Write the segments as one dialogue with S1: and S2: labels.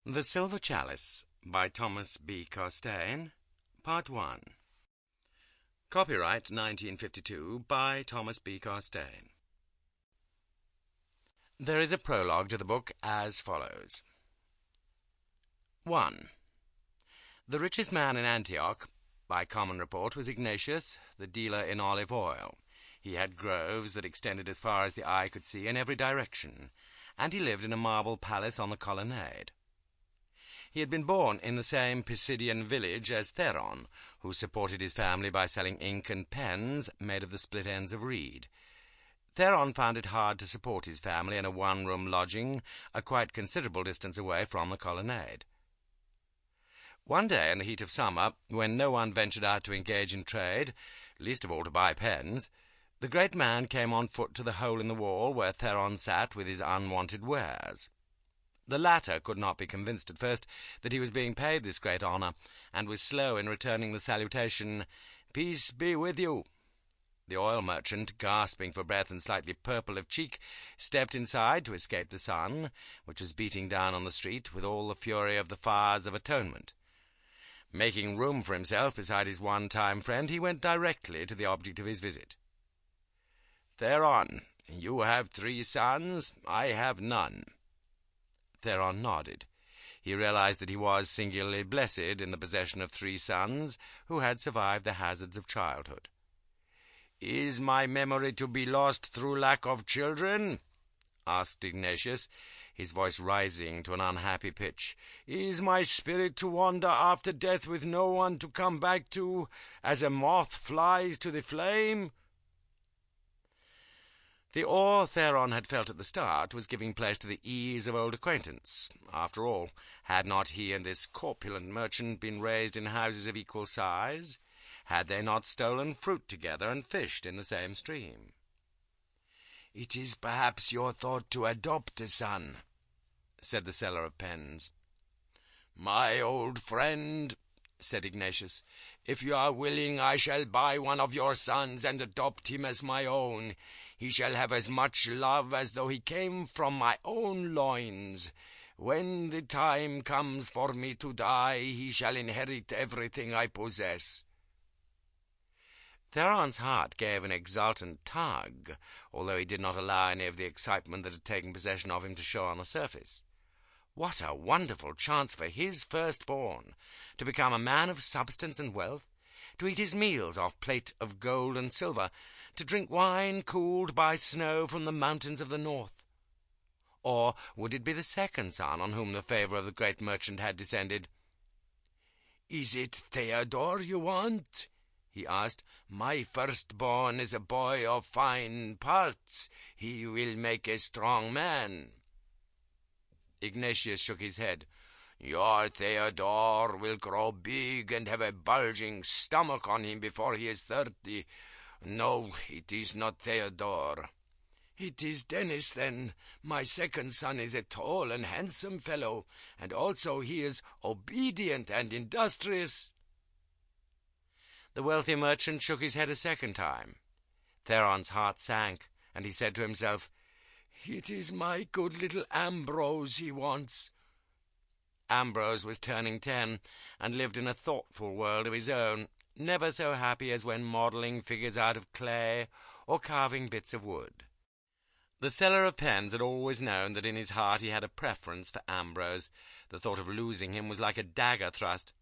S1: The Silver Chalice by Thomas B. Costain, Part 1. Copyright 1952 by Thomas B. Costain. There is a prologue to the book as follows. 1. The richest man in Antioch, by common report, was Ignatius, the dealer in olive oil. He had groves that extended as far as the eye could see in every direction, and he lived in a marble palace on the colonnade. He had been born in the same Pisidian village as Theron, who supported his family by selling ink and pens made of the split ends of reed. Theron found it hard to support his family in a one-room lodging a quite considerable distance away from the colonnade. One day in the heat of summer, when no one ventured out to engage in trade, least of all to buy pens, the great man came on foot to the hole in the wall where Theron sat with his unwanted wares. The latter could not be convinced at first that he was being paid this great honour, and was slow in returning the salutation, "Peace be with you." The oil merchant, gasping for breath and slightly purple of cheek, stepped inside to escape the sun, which was beating down on the street with all the fury of the fires of atonement. Making room for himself beside his one-time friend, he went directly to the object of his visit. "Theron, you have 3 sons, I have none." Theron nodded. He realized that he was singularly blessed in the possession of 3 sons who had survived the hazards of childhood. "Is my memory to be lost through lack of children?" asked Ignatius, his voice rising to an unhappy pitch. "Is my spirit to wander after death with no one to come back to, as a moth flies to the flame?" The awe Theron had felt at the start was giving place to the ease of old acquaintance. After all, had not he and this corpulent merchant been raised in houses of equal size? Had they not stolen fruit together and fished in the same stream? "It is perhaps your thought to adopt a son," said the seller of pens. "My old friend," said Ignatius, "if you are willing, I shall buy one of your sons and adopt him as my own. He shall have as much love as though he came from my own loins. When the time comes for me to die, he shall inherit everything I possess." Theron's heart gave an exultant tug, although he did not allow any of the excitement that had taken possession of him to show on the surface. What a wonderful chance for his firstborn, to become a man of substance and wealth, to eat his meals off plate of gold and silver, to drink wine cooled by snow from the mountains of the north. Or would it be the second son on whom the favour of the great merchant had descended? "Is it Theodore you want?" he asked. "My firstborn is a boy of fine parts. He will make a strong man." Ignatius shook his head. "Your Theodore will grow big and have a bulging stomach on him before he is 30. No, it is not Theodore." "It is Dennis, then. My second son is a tall and handsome fellow, and also he is obedient and industrious." The wealthy merchant shook his head a second time. Theron's heart sank, and he said to himself, "It is my good little Ambrose he wants." Ambrose was turning 10, and lived in a thoughtful world of his own, never so happy as when modelling figures out of clay or carving bits of wood. The seller of pens had always known that in his heart he had a preference for Ambrose. The thought of losing him was like a dagger thrust.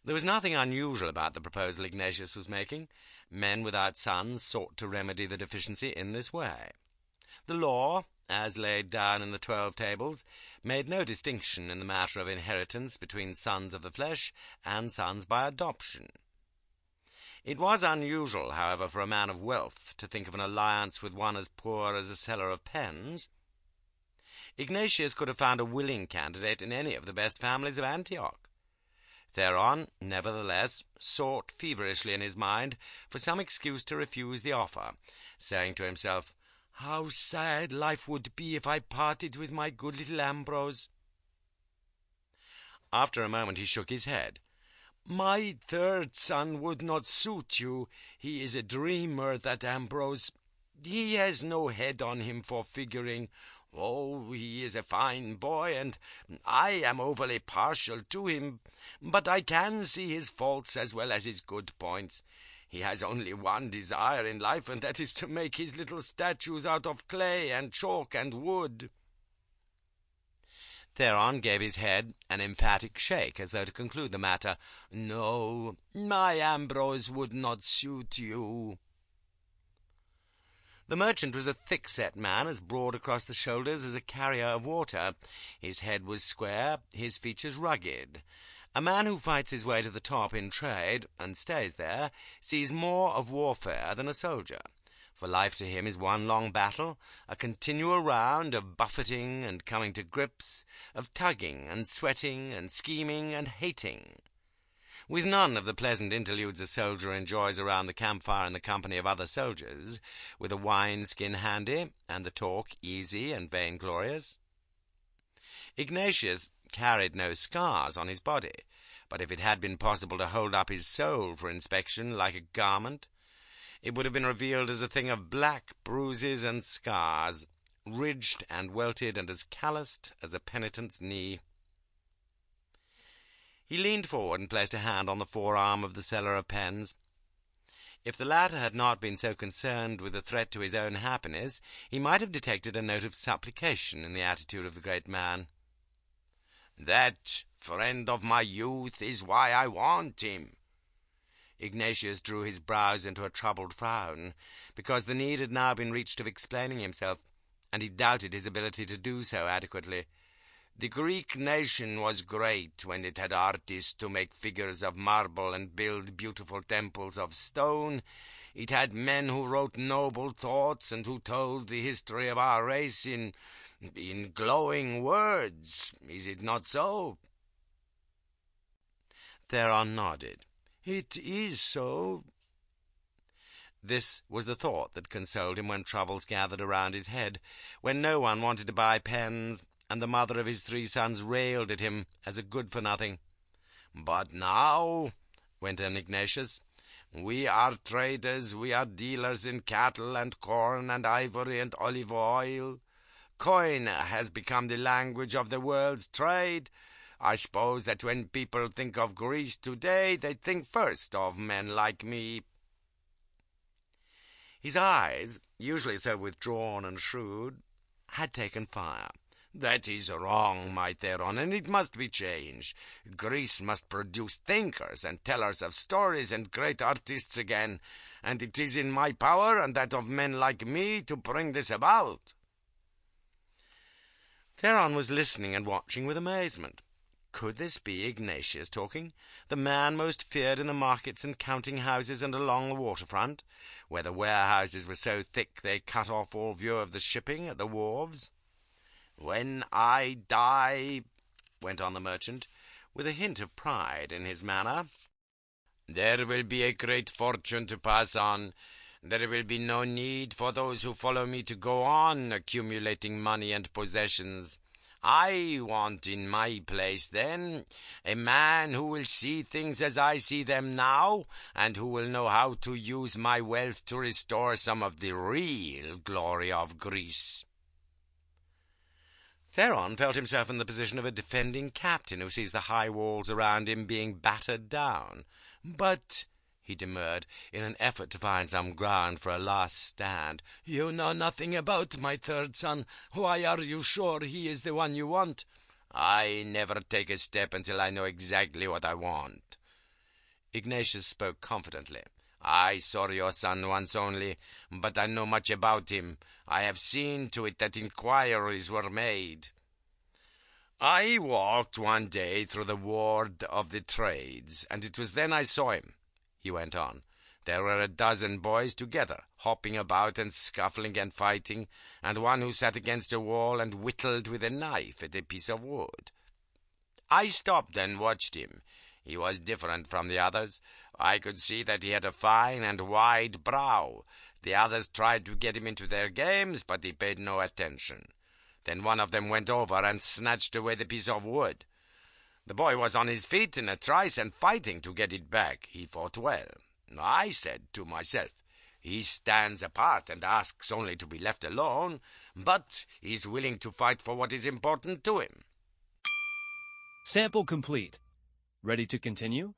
S1: There was nothing unusual about the proposal Ignatius was making. Men without sons sought to remedy the deficiency in this way. The law, as laid down in the 12 Tables, made no distinction in the matter of inheritance between sons of the flesh and sons by adoption. It was unusual, however, for a man of wealth to think of an alliance with one as poor as a seller of pens. Ignatius could have found a willing candidate in any of the best families of Antioch. Theron, nevertheless, sought feverishly in his mind for some excuse to refuse the offer, saying to himself, "How sad life would be if I parted with my good little Ambrose." After a moment he shook his head. "My 3rd son would not suit you. He is a dreamer, that Ambrose. He has no head on him for figuring. Oh, he is a fine boy, and I am overly partial to him, but I can see his faults as well as his good points. He has only one desire in life, and that is to make his little statues out of clay and chalk and wood." Theron gave his head an emphatic shake, as though to conclude the matter. "No, my Ambrose would not suit you." The merchant was a thick-set man, as broad across the shoulders as a carrier of water. His head was square, his features rugged. A man who fights his way to the top in trade, and stays there, sees more of warfare than a soldier. For life to him is one long battle, a continual round of buffeting and coming to grips, of tugging and sweating and scheming and hating, with none of the pleasant interludes a soldier enjoys around the campfire in the company of other soldiers, with a wine-skin handy, and the talk easy and vainglorious. Ignatius carried no scars on his body, but if it had been possible to hold up his soul for inspection like a garment, it would have been revealed as a thing of black bruises and scars, ridged and welted and as calloused as a penitent's knee. He leaned forward and placed a hand on the forearm of the seller of pens. If the latter had not been so concerned with the threat to his own happiness, he might have detected a note of supplication in the attitude of the great man. "That friend of my youth is why I want him." Ignatius drew his brows into a troubled frown, because the need had now been reached of explaining himself, and he doubted his ability to do so adequately. The Greek nation was great when it had artists to make figures of marble and build beautiful temples of stone. It had men who wrote noble thoughts and who told the history of our race in glowing words. Is it not so?" Theron nodded. "It is so." This was the thought that consoled him when troubles gathered around his head, when no one wanted to buy pens, and the mother of his 3 sons railed at him as a good-for-nothing. "But now," went on Ignatius, "we are traders, we are dealers in cattle and corn and ivory and olive oil. Coin has become the language of the world's trade. I suppose that when people think of Greece today, they think first of men like me." His eyes, usually so withdrawn and shrewd, had taken fire. "That is wrong, my Theron, and it must be changed. Greece must produce thinkers and tellers of stories and great artists again, and it is in my power and that of men like me to bring this about." Theron was listening and watching with amazement. Could this be Ignatius talking, the man most feared in the markets and counting-houses and along the waterfront, where the warehouses were so thick they cut off all view of the shipping at the wharves? "When I die," went on the merchant, with a hint of pride in his manner, "there will be a great fortune to pass on. There will be no need for those who follow me to go on accumulating money and possessions. I want in my place, then, a man who will see things as I see them now, and who will know how to use my wealth to restore some of the real glory of Greece." Theron felt himself in the position of a defending captain who sees the high walls around him being battered down. "But," he demurred, in an effort to find some ground for a last stand, "you know nothing about my 3rd son. Why are you sure he is the one you want?" "I never take a step until I know exactly what I want." Ignatius spoke confidently. "I saw your son once only, but I know much about him. I have seen to it that inquiries were made. I walked one day through the ward of the trades, and it was then I saw him," he went on. "There were a dozen boys together, hopping about and scuffling and fighting, and one who sat against a wall and whittled with a knife at a piece of wood. I stopped and watched him. He was different from the others. I could see that he had a fine and wide brow. The others tried to get him into their games, but he paid no attention. Then one of them went over and snatched away the piece of wood. The boy was on his feet in a trice and fighting to get it back. He fought well. I said to myself, 'He stands apart and asks only to be left alone,' but he's willing to fight for what is important to him.
S2: Sample complete. Ready to continue?